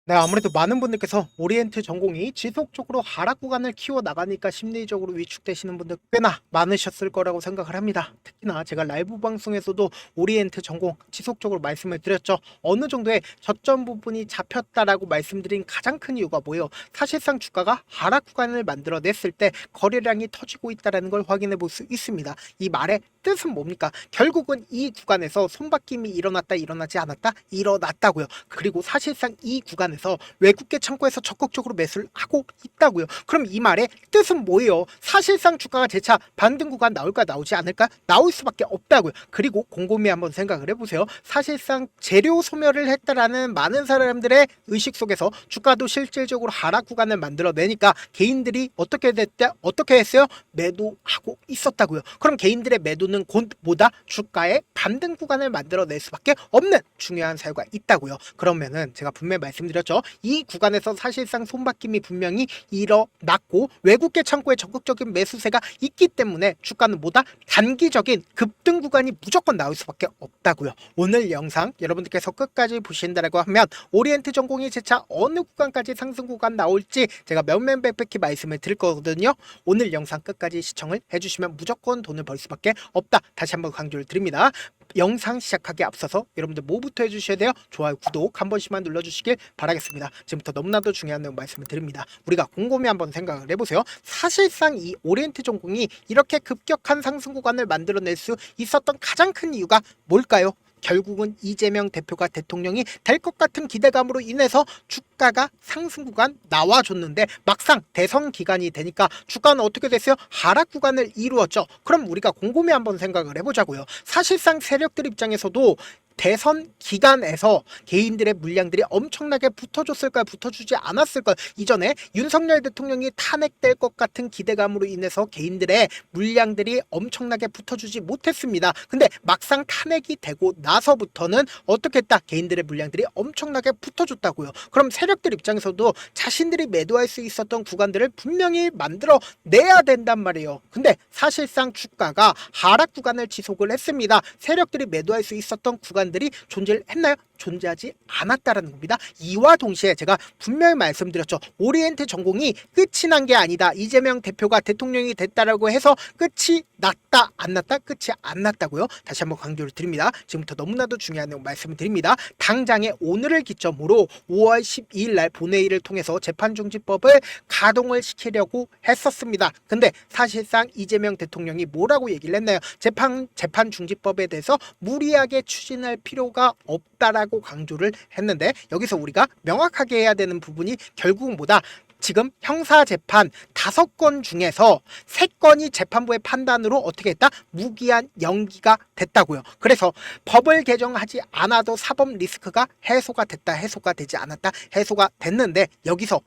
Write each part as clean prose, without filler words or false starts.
네, 아무래도 많은 분들께서 오리엔트 전공이 지속적으로 하락 구간을 키워 나가니까 심리적으로 위축되시는 분들 꽤나 많으셨을 거라고 생각을 합니다. 특히나 제가 라이브 방송에서도 오리엔트 전공 지속적으로 말씀을 드렸죠. 어느 정도의 저점 부분이 잡혔다라고 말씀드린 가장 큰 이유가 뭐예요? 사실상 주가가 하락 구간을 만들어냈을 때 거래량이 터지고 있다는 걸 확인해 볼 수 있습니다. 이 말의 뜻은 뭡니까? 결국은 이 구간에서 손바뀜이 일어나지 않았다? 일어났다고요. 그리고 사실상 이 구간에서 외국계 창고에서 적극적으로 매수를 하고 있다고요. 그럼 이 말의 뜻은 뭐예요? 사실상 주가가 재차 반등 구간 나올까 나오지 않을까? 나올 수밖에 없다고요. 그리고 곰곰이 한번 생각을 해보세요. 사실상 재료 소멸을 했다라는 많은 사람들의 의식 속에서 주가도 실질적으로 하락 구간을 만들어내니까 개인들이 어떻게 했어요? 매도하고 있었다고요. 그럼 개인들의 매도는 곧 뭐다? 주가의 반등 구간을 만들어낼 수밖에 없는 중요한 사유가 있다고요. 그러면은 제가 분명히 말씀드렸죠. 이 구간에서 사실상 손바뀜이 분명히 일어났고 외국계 창고에 적극적인 매수세가 있기 때문에 주가는 뭐다? 단기적인 급등 구간이 무조건 나올 수밖에 없다고요. 오늘 영상 여러분들께서 끝까지 보신다라고 하면 오리엔트 전공이 재차 어느 구간까지 상승 구간 나올지 제가 면면백백히 말씀을 드릴 거거든요. 오늘 영상 끝까지 시청을 해주시면 무조건 돈을 벌 수밖에 없다. 다시 한번 강조를 드립니다. 영상 시작하기 앞서서 여러분들 뭐부터 해주셔야 돼요? 좋아요, 구독 한 번씩만 눌러주시길 바라겠습니다. 지금부터 너무나도 중요한 내용 말씀을 드립니다. 우리가 곰곰이 한번 생각을 해보세요. 사실상 이 오리엔트 전공이 이렇게 급격한 상승 구간을 만들어낼 수 있었던 가장 큰 이유가 뭘까요? 결국은 이재명 대표가 대통령이 될 것 같은 기대감으로 인해서 주가가 상승 구간 나와줬는데 막상 대선 기간이 되니까 주가는 어떻게 됐어요? 하락 구간을 이루었죠. 그럼 우리가 곰곰이 한번 생각을 해보자고요. 사실상 세력들 입장에서도 대선 기간에서 개인들의 물량들이 엄청나게 붙어줬을까요? 붙어주지 않았을까요? 이전에 윤석열 대통령이 탄핵될 것 같은 기대감으로 인해서 개인들의 물량들이 엄청나게 붙어주지 못했습니다. 근데 막상 탄핵이 되고 나서부터는 어떻게 했다? 개인들의 물량들이 엄청나게 붙어줬다고요. 그럼 세력들 입장에서도 자신들이 매도할 수 있었던 구간들을 분명히 만들어 내야 된단 말이에요. 근데 사실상 주가가 하락 구간을 지속을 했습니다. 세력들이 매도할 수 있었던 구간들이 존재했나요? 존재하지 않았다라는 겁니다. 이와 동시에 제가 분명히 말씀드렸죠. 오리엔트 전공이 끝이 난 게 아니다. 이재명 대표가 대통령이 됐다라고 해서 끝이 났다 안 났다? 끝이 안 났다고요. 다시 한번 강조를 드립니다. 지금부터 너무나도 중요한 내용 말씀을 드립니다. 당장에 오늘을 기점으로 5월 12일 날 본회의를 통해서 재판중지법을 가동을 시키려고 했었습니다. 근데 사실상 이재명 대통령이 뭐라고 얘기를 했나요? 재판중지법에 대해서 무리하게 추진할 필요가 없다라고 강조를 했는데 여기서 우리가 명확하게 해야 되는 부분이 결국은 뭐다? 지금 형사재판 5건 중에서 3건이 재판부의 판단으로 어떻게 했다? 무기한 연기가 됐다고요. 그래서 법을 개정하지 않아도 사법 리스크가 해소가 됐다, 해소가 되지 않았다, 해소가 됐는데 여기서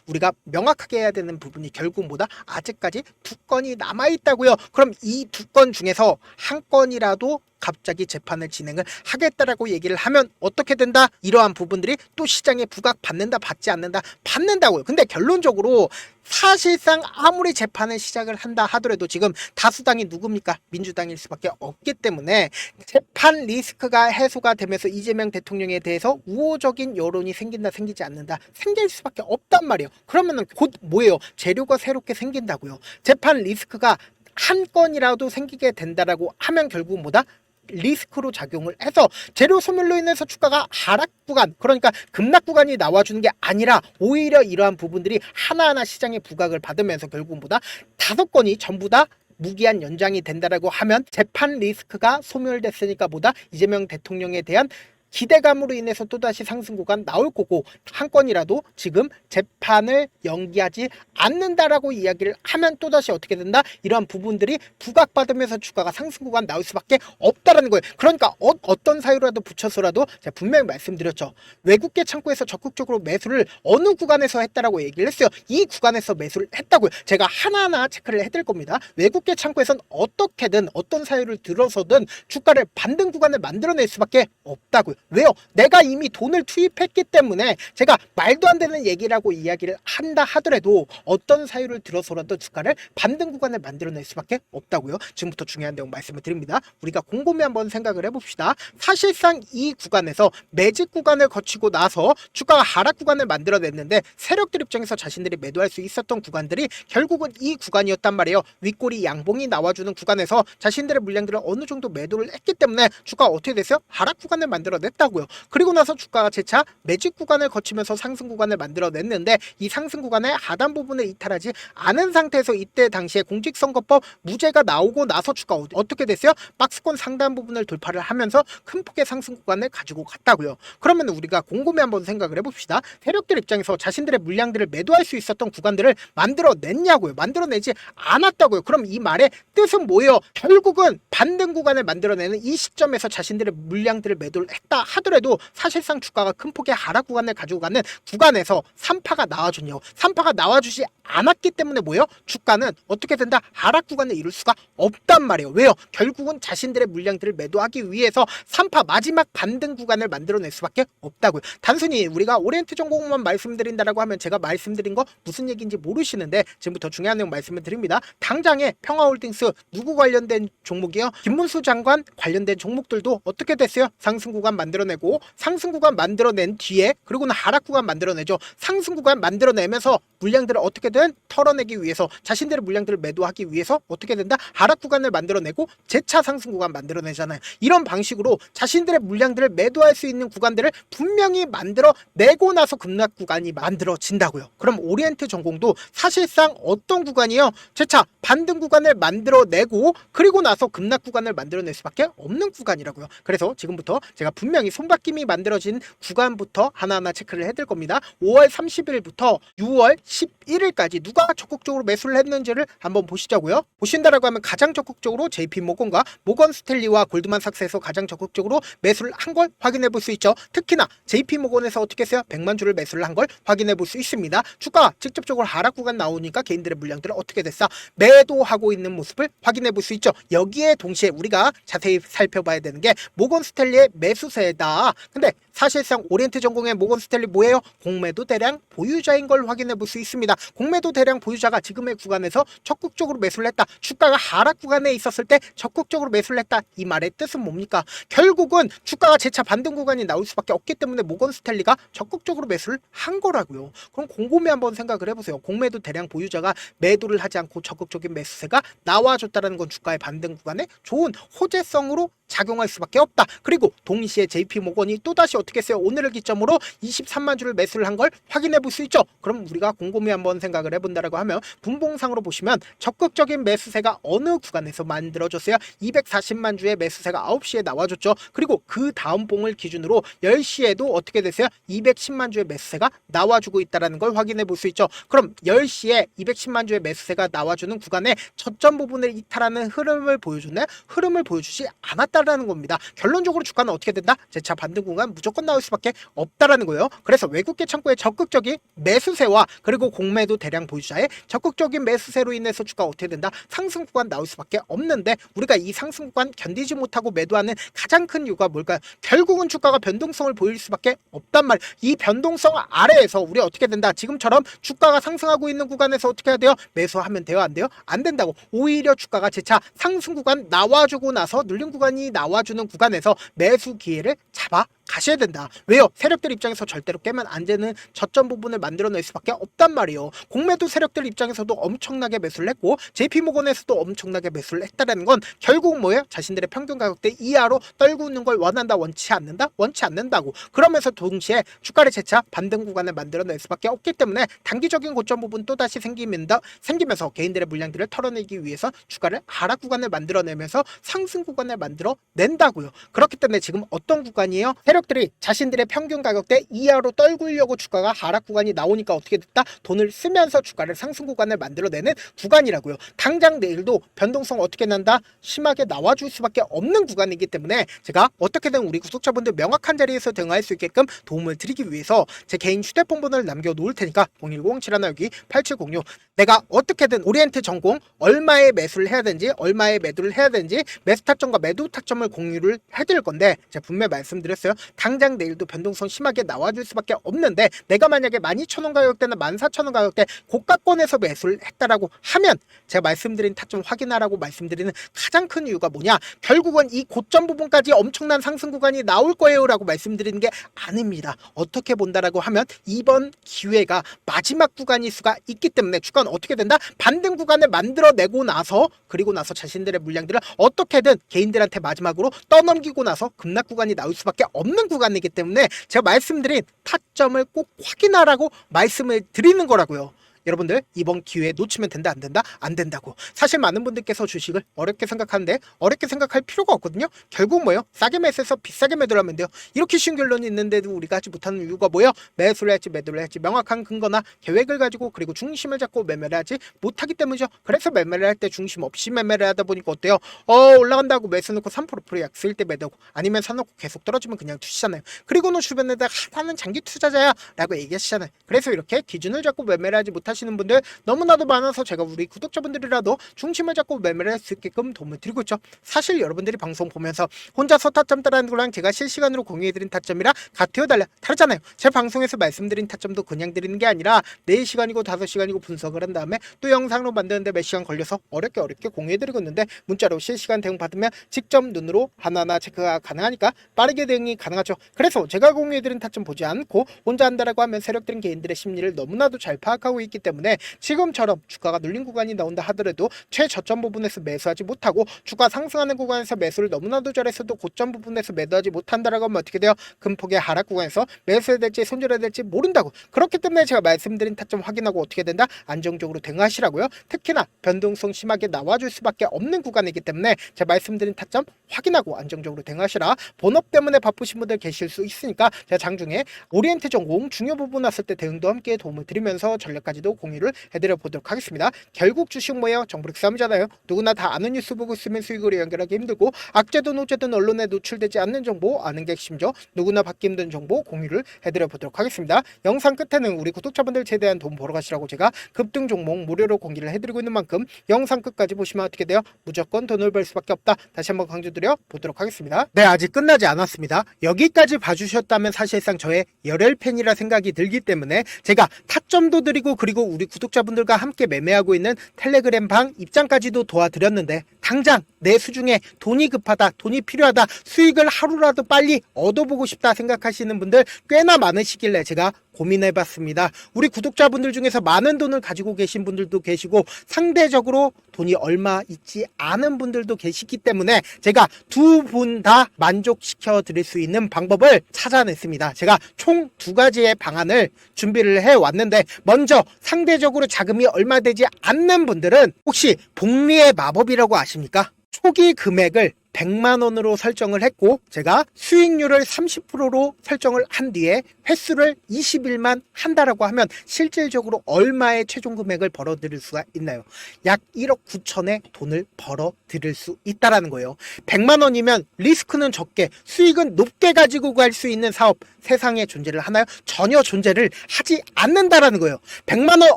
우리가 명확하게 해야 되는 부분이 결국 뭐다? 아직까지 2건이 남아있다고요. 그럼 이 2건 중에서 한 건이라도 갑자기 재판을 진행을 하겠다라고 얘기를 하면 어떻게 된다? 이러한 부분들이 또 시장에 부각받는다, 받지 않는다, 받는다고요. 근데 결론적으로 사실상 아무리 재판을 시작을 한다 하더라도 지금 다수당이 누굽니까? 민주당일 수밖에 없기 때문에 재판 리스크가 해소가 되면서 이재명 대통령에 대해서 우호적인 여론이 생긴다, 생기지 않는다, 생길 수밖에 없단 말이에요. 그러면은 곧 뭐예요? 재료가 새롭게 생긴다고요. 재판 리스크가 한 건이라도 생기게 된다라고 하면 결국 뭐다? 리스크로 작용을 해서 재료 소멸로 인해서 주가가 하락 구간, 그러니까 급락 구간이 나와주는 게 아니라 오히려 이러한 부분들이 하나하나 시장에 부각을 받으면서 결국 보다 5건이 전부 다 무기한 연장이 된다라고 하면 재판 리스크가 소멸됐으니까 보다 이재명 대통령에 대한 기대감으로 인해서 또다시 상승 구간 나올 거고 한 건이라도 지금 재판을 연기하지 않는다라고 이야기를 하면 또다시 어떻게 된다? 이러한 부분들이 부각받으면서 주가가 상승 구간 나올 수밖에 없다라는 거예요. 그러니까 어떤 사유라도 붙여서라도 제가 분명히 말씀드렸죠. 외국계 창고에서 적극적으로 매수를 어느 구간에서 했다라고 얘기를 했어요. 이 구간에서 매수를 했다고요. 제가 하나하나 체크를 해드릴 겁니다. 외국계 창고에서는 어떻게든 어떤 사유를 들어서든 주가를 반등 구간을 만들어낼 수밖에 없다고요. 왜요? 내가 이미 돈을 투입했기 때문에 제가 말도 안 되는 얘기라고 이야기를 한다 하더라도 어떤 사유를 들어서라도 주가를 반등 구간을 만들어낼 수밖에 없다고요. 지금부터 중요한 내용 말씀을 드립니다. 우리가 곰곰이 한번 생각을 해봅시다. 사실상 이 구간에서 매직 구간을 거치고 나서 주가가 하락 구간을 만들어냈는데 세력들 입장에서 자신들이 매도할 수 있었던 구간들이 결국은 이 구간이었단 말이에요. 윗꼬리 양봉이 나와주는 구간에서 자신들의 물량들을 어느 정도 매도를 했기 때문에 주가가 어떻게 됐어요? 하락 구간을 만들어냈다고요. 그리고 나서 주가가 재차 매직 구간을 거치면서 상승 구간을 만들어냈는데 이 상승 구간의 하단 부분을 이탈하지 않은 상태에서 이때 당시에 공직선거법 무죄가 나오고 나서 주가 어떻게 됐어요? 박스권 상단 부분을 돌파를 하면서 큰 폭의 상승 구간을 가지고 갔다고요. 그러면 우리가 곰곰이 한번 생각을 해봅시다. 세력들 입장에서 자신들의 물량들을 매도할 수 있었던 구간들을 만들어냈냐고요. 만들어내지 않았다고요. 그럼 이 말의 뜻은 뭐예요? 결국은 반등 구간을 만들어내는 이 시점에서 자신들의 물량들을 매도를 했다 하더라도 사실상 주가가 큰 폭의 하락 구간을 가지고 가는 구간에서 3파가 나와줬냐고. 3파가 나와주지 않았기 때문에 뭐예요? 주가는 어떻게 된다? 하락 구간을 이룰 수가 없단 말이에요. 왜요? 결국은 자신들의 물량들을 매도하기 위해서 3파 마지막 반등 구간을 만들어낼 수밖에 없다고요. 단순히 우리가 오리엔트 전공만 말씀드린다라고 하면 제가 말씀드린 거 무슨 얘기인지 모르시는데 지금부터 중요한 내용 말씀을 드립니다. 당장에 평화홀딩스 누구 관련된 종목이요? 김문수 장관 관련된 종목들도 어떻게 됐어요? 상승 구간 만들어내고 상승 구간 만들어낸 뒤에 그리고는 하락 구간 만들어내죠. 상승 구간 만들어내면서 물량들을 어떻게든 털어내기 위해서 자신들의 물량들을 매도하기 위해서 어떻게 된다? 하락 구간을 만들어내고 재차 상승 구간 만들어내잖아요. 이런 방식으로 자신들의 물량들을 매도할 수 있는 구간들을 분명히 만들어내고 나서 급락 구간이 만들어진다고요. 그럼 오리엔트 전공도 사실상 어떤 구간이요? 재차 반등 구간을 만들어내고 그리고 나서 급락 구간을 만들어낼 수밖에 없는 구간이라고요. 그래서 지금부터 제가 분명히 손바뀜이 만들어진 구간부터 하나하나 체크를 해드릴 겁니다. 5월 30일부터 6월 11일까지 누가 적극적으로 매수를 했는지를 한번 보시자고요. 보신다라고 하면 가장 적극적으로 JP모건과 모건스탠리와 골드만삭스에서 가장 적극적으로 매수를 한 걸 확인해 볼 수 있죠. 특히나 JP모건에서 어떻게 했어요? 100만 주를 매수를 한 걸 확인해 볼 수 있습니다. 주가 직접적으로 하락 구간 나오니까 개인들의 물량들을 어떻게 됐어? 매도하고 있는 모습을 확인해 볼 수 있죠. 여기에 동시에 우리가 자세히 살펴봐야 되는 게 모건스탠리의 매수세다. 근데 사실상 오리엔트 전공의 모건스탠리 뭐예요? 공매도 대량 보유자인 걸 확인해 볼 수 있습니다. 공매도 대량 보유자가 지금의 구간에서 적극적으로 매수를 했다. 주가가 하락 구간에 있었을 때 적극적으로 매수를 했다. 이 말의 뜻은 뭡니까? 결국은 주가가 재차 반등 구간이 나올 수밖에 없기 때문에 모건스탠리가 적극적으로 매수를 한 거라고요. 그럼 곰곰이 한번 생각을 해보세요. 공매도 대량 보유자가 매도를 하지 않고 적극적인 매수세가 나와줬다는 건 주가의 반등 구간에 좋은 호재성으로 작용할 수밖에 없다. 그리고 동시에 JP모건이 또다시 어떻게 했어요? 오늘을 기점으로 23만 주를 매수를 한 걸 확인해 볼 수 있죠. 그럼 우리가 곰곰이 한번 생각을 해본다라고 하면 분봉상으로 보시면 적극적인 매수세가 어느 구간에서 만들어졌어요? 240만 주의 매수세가 9시에 나와줬죠. 그리고 그 다음 봉을 기준으로 10시에도 어떻게 됐어요? 210만 주의 매수세가 나와주고 있다는 걸 확인해 볼 수 있죠. 그럼 10시에 210만 주의 매수세가 나와주는 구간에 저점 부분을 이탈하는 흐름을 보여주네? 흐름을 보여주지 않았다라는 겁니다. 결론적으로 주가는 어떻게 된다? 재차 반등 구간 무조건 나올 수밖에 없다라는 거예요. 그래서 외국계 창구의 적극적인 매수세와 그리고 공매도 대량 보유자의 적극적인 매수세로 인해서 주가가 어떻게 된다? 상승 구간 나올 수밖에 없는데 우리가 이 상승 구간 견디지 못하고 매도하는 가장 큰 이유가 뭘까요? 결국은 주가가 변동성을 보일 수밖에 없단 말이에요. 이 변동성 아래에서 우리 어떻게 된다? 지금처럼 주가가 상승하고 있는 구간에서 어떻게 해야 돼요? 매수하면 돼요? 안 돼요? 안 된다고. 오히려 주가가 재차 상승 구간 나와주고 나서 눌린 구간이 나와주는 구간에서 매수 기회를 잡아 가셔야 된다. 왜요? 세력들 입장에서 절대로 깨면 안 되는 저점 부분을 만들어낼 수밖에 없단 말이에요. 공매도 세력들 입장에서도 엄청나게 매수를 했고 JP모건에서도 엄청나게 매수를 했다는 건 결국 뭐예요? 자신들의 평균 가격대 이하로 떨고 있는 걸 원한다, 원치 않는다? 원치 않는다고. 그러면서 동시에 주가를 재차 반등 구간을 만들어낼 수밖에 없기 때문에 단기적인 고점 부분 또다시 생기면서 개인들의 물량들을 털어내기 위해서 주가를 하락 구간을 만들어내면서 상승 구간을 만들어낸다고요. 그렇기 때문에 지금 어떤 구간이에요? 세력들이 자신들의 평균 가격대 이하로 떨구려고 주가가 하락 구간이 나오니까 어떻게 됐다? 돈을 쓰면서 주가를 상승 구간을 만들어내는 구간이라고요. 당장 내일도 변동성 어떻게 난다? 심하게 나와줄 수밖에 없는 구간이기 때문에 제가 어떻게든 우리 구독자분들 명확한 자리에서 대응할 수 있게끔 도움을 드리기 위해서 제 개인 휴대폰 번호를 남겨놓을 테니까 010-7162-8706 내가 어떻게든 오리엔트 전공 얼마에 매수를 해야 되는지 얼마에 매도를 해야 되는지 매수 타점과 매도 타점을 공유를 해드릴 건데 제가 분명히 말씀드렸어요. 당장 내일도 변동성 심하게 나와줄 수밖에 없는데, 내가 만약에 12,000원 가격대나 14,000원 가격대 고가권에서 매수를 했다라고 하면 제가 말씀드린 타점 확인하라고 말씀드리는 가장 큰 이유가 뭐냐, 결국은 이 고점 부분까지 엄청난 상승 구간이 나올 거예요 라고 말씀드리는 게 아닙니다. 어떻게 본다라고 하면 이번 기회가 마지막 구간일 수가 있기 때문에 주가는 어떻게 된다? 반등 구간을 만들어내고 나서, 그리고 나서 자신들의 물량들을 어떻게든 개인들한테 마지막으로 떠넘기고 나서 급락 구간이 나올 수밖에 없는 구간이기 때문에 제가 말씀드린 타점을 꼭 확인하라고 말씀을 드리는 거라고요. 여러분들 이번 기회에 놓치면 된다 안 된다? 안 된다고. 사실 많은 분들께서 주식을 어렵게 생각하는데 어렵게 생각할 필요가 없거든요. 결국 뭐예요? 싸게 매수해서 비싸게 매도를 하면 돼요. 이렇게 쉬운 결론이 있는데도 우리가 하지 못하는 이유가 뭐예요? 매수를 할지 매도를 할지 명확한 근거나 계획을 가지고, 그리고 중심을 잡고 매매를 하지 못하기 때문이죠. 그래서 매매를 할 때 중심 없이 매매를 하다 보니까 어때요? 올라간다고 매수 놓고 3% 약 쓸 때 매도고, 아니면 사놓고 계속 떨어지면 그냥 투시잖아요. 그리고는 주변에다가 나는 장기 투자자야 라고 얘기하시잖아요. 그래서 이렇게 기준을 잡고 매매를 하지 못하시는 분들 너무나도 많아서 제가 우리 구독자분들이라도 중심을 잡고 매매를 할 수 있게끔 도움을 드리고 있죠. 사실 여러분들이 방송 보면서 혼자서 타점 따라하는 거랑 제가 실시간으로 공유해드린 타점이랑 같아요 달라 다르잖아요. 제 방송에서 말씀드린 타점도 그냥 드리는 게 아니라 4시간이고 5시간이고 분석을 한 다음에 또 영상으로 만드는데 몇 시간 걸려서 어렵게 공유해드리고 있는데, 문자로 실시간 대응 받으면 직접 눈으로 하나하나 체크가 가능하니까 빠르게 대응이 가능하죠. 그래서 제가 공유해드린 타점 보지 않고 혼자 한다라고 하면 세력들인 개인들의 심리를 너무나도 잘 파악하고 있기 때문에 지금처럼 주가가 눌린 구간이 나온다 하더라도 최저점 부분에서 매수하지 못하고, 주가 상승하는 구간에서 매수를 너무나도 잘했어도 고점 부분에서 매도하지 못한다라고 하면 어떻게 돼요? 큰 폭의 하락 구간에서 매수해야 될지 손절해야 될지 모른다고. 그렇기 때문에 제가 말씀드린 타점 확인하고 어떻게 된다? 안정적으로 대응하시라고요. 특히나 변동성 심하게 나와줄 수밖에 없는 구간이기 때문에 제가 말씀드린 타점 확인하고 안정적으로 대응하시라. 본업 때문에 바쁘신 분들 계실 수 있으니까 제가 장중에 오리엔트 전공 중요 부분 왔을 때 대응도 함께 도움을 드리면서 전략까지도 공유를 해드려 보도록 하겠습니다. 결국 주식 뭐예요? 정보력 싸움이잖아요. 누구나 다 아는 뉴스 보고 있으면 수익으로 연결하기 힘들고, 악재든 호재든 언론에 노출되지 않는 정보, 아는 게 핵심이죠. 누구나 받기 힘든 정보 공유를 해드려 보도록 하겠습니다. 영상 끝에는 우리 구독자분들 최대한 돈 벌어 가시라고 제가 급등 종목 무료로 공개를 해드리고 있는 만큼 영상 끝까지 보시면 어떻게 돼요? 무조건 돈을 벌 수밖에 없다. 다시 한번 강조드려 보도록 하겠습니다. 네, 아직 끝나지 않았습니다. 여기까지 봐주셨다면 사실상 저의 열혈 팬이라 생각이 들기 때문에 제가 타점도 드리고, 그리고 우리 구독자분들과 함께 매매하고 있는 텔레그램 방 입장까지도 도와드렸는데, 당장 내 수중에 돈이 급하다, 돈이 필요하다, 수익을 하루라도 빨리 얻어보고 싶다 생각하시는 분들 꽤나 많으시길래 제가 고민해봤습니다. 우리 구독자분들 중에서 많은 돈을 가지고 계신 분들도 계시고 상대적으로 돈이 얼마 있지 않은 분들도 계시기 때문에 제가 두 분 다 만족시켜 드릴 수 있는 방법을 찾아냈습니다. 제가 총 2가지의 방안을 준비를 해왔는데, 먼저 상대적으로 자금이 얼마 되지 않는 분들은 혹시 복리의 마법이라고 아십니까? 초기 금액을 100만원으로 설정을 했고, 제가 수익률을 30%로 설정을 한 뒤에 횟수를 20일만 한다라고 하면 실질적으로 얼마의 최종 금액을 벌어들일 수가 있나요? 약 1억 9천의 돈을 벌어들일 수 있다라는 거예요. 100만원이면 리스크는 적게 수익은 높게 가지고 갈 수 있는 사업 세상에 존재를 하나요? 전혀 존재를 하지 않는다라는 거예요. 100만원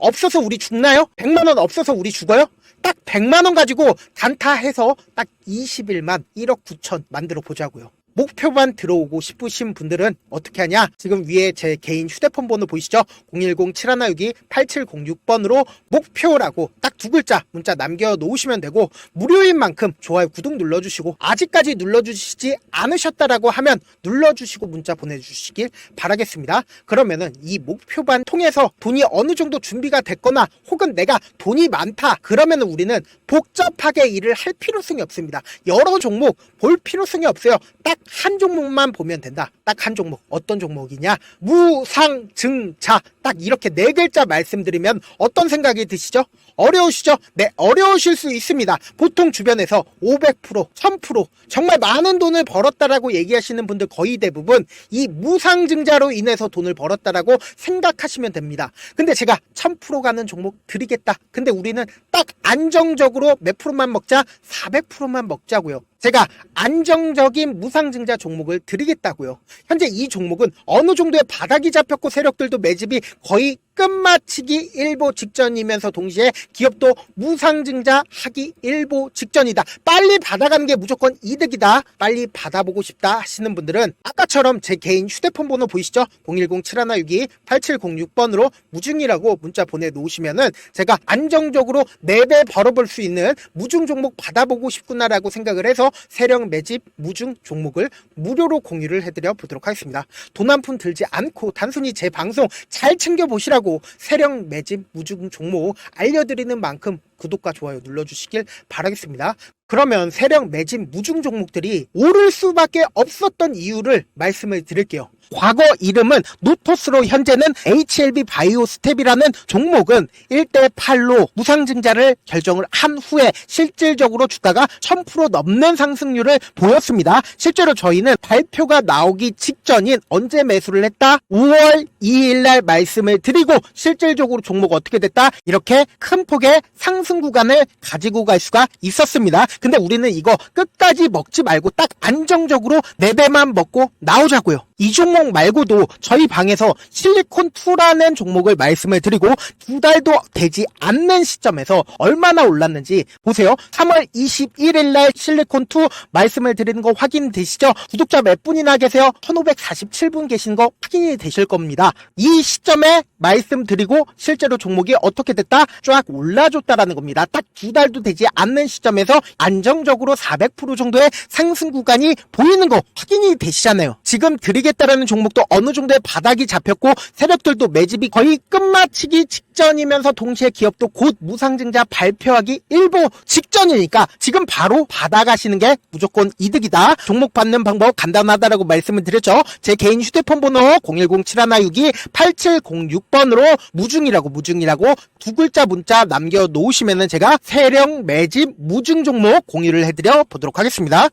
없어서 우리 죽나요? 100만원 없어서 우리 죽어요? 딱 100만원 가지고 단타해서 딱 20일만 1억 9천 만들어 보자고요. 목표만 들어오고 싶으신 분들은 어떻게 하냐? 지금 위에 제 개인 휴대폰 번호 보이시죠? 010-7162-8706번으로 목표라고 딱 2글자 문자 남겨놓으시면 되고, 무료인 만큼 좋아요, 구독 눌러주시고, 아직까지 눌러주시지 않으셨다라고 하면 눌러주시고 문자 보내주시길 바라겠습니다. 그러면은 이 목표반 통해서 돈이 어느 정도 준비가 됐거나, 혹은 내가 돈이 많다 그러면은 우리는 복잡하게 일을 할 필요성이 없습니다. 여러 종목 볼 필요성이 없어요. 딱 한 종목만 보면 된다. 딱 한 종목. 어떤 종목이냐? 무상증자. 딱 이렇게 4글자 말씀드리면 어떤 생각이 드시죠? 어려우시죠? 네, 어려우실 수 있습니다. 보통 주변에서 500%, 1000% 정말 많은 돈을 벌었다라고 얘기하시는 분들 거의 대부분 이 무상증자로 인해서 돈을 벌었다라고 생각하시면 됩니다. 근데 제가 1000% 가는 종목 드리겠다. 근데 우리는 딱 안정적으로 몇 프로만 먹자? 400%만 먹자고요. 제가 안정적인 무상증자 종목을 드리겠다고요. 현재 이 종목은 어느 정도의 바닥이 잡혔고 세력들도 매집이 거의 끝마치기 일보 직전이면서 동시에 기업도 무상증자 하기 일보 직전이다. 빨리 받아가는 게 무조건 이득이다. 빨리 받아보고 싶다 하시는 분들은 아까처럼 제 개인 휴대폰 번호 보이시죠? 010-7162-8706번으로 무중이라고 문자 보내놓으시면은 제가 안정적으로 4배 벌어볼 수 있는 무중 종목 받아보고 싶구나라고 생각을 해서 세력 매집 무중 종목을 무료로 공유를 해드려 보도록 하겠습니다. 돈 한 푼 들지 않고 단순히 제 방송 잘 챙겨보시라고 세력 매집 무중 종목 알려드리는 만큼 구독과 좋아요 눌러주시길 바라겠습니다. 그러면 세력 매집 무중 종목들이 오를 수밖에 없었던 이유를 말씀을 드릴게요. 과거 이름은 노토스로 현재는 HLB 바이오스텝이라는 종목은 1대8로 무상증자를 결정을 한 후에 실질적으로 주가가 1000% 넘는 상승률을 보였습니다. 실제로 저희는 발표가 나오기 직전인 언제 매수를 했다? 5월 2일 날 말씀을 드리고 실질적으로 종목 어떻게 됐다? 이렇게 큰 폭의 상승 구간을 가지고 갈 수가 있었습니다. 근데 우리는 이거 끝까지 먹지 말고 딱 안정적으로 4배만 먹고 나오자고요. 이 종목 말고도 저희 방에서 실리콘2라는 종목을 말씀을 드리고 2달도 되지 않는 시점에서 얼마나 올랐는지 보세요. 3월 21일 날 실리콘2 말씀을 드리는 거 확인되시죠? 구독자 몇 분이나 계세요? 1547분 계신 거 확인이 되실 겁니다. 이 시점에 말씀드리고 실제로 종목이 어떻게 됐다? 쫙 올라줬다라는 겁니다. 딱 2달도 되지 않는 시점에서 안정적으로 400% 정도의 상승 구간이 보이는 거 확인이 되시잖아요. 지금 드리겠다라는 종목도 어느 정도의 바닥이 잡혔고 세력들도 매집이 거의 끝마치기 직전이면서 동시에 기업도 곧 무상증자 발표하기 일보 직전이니까 지금 바로 받아가시는 게 무조건 이득이다. 종목 받는 방법 간단하다라고 말씀을 드렸죠. 제 개인 휴대폰 번호 010-7162-8706번으로 무중이라고 두 글자 문자 남겨놓으시면은 제가 세력 매집 무중 종목 공유를 해드려 보도록 하겠습니다.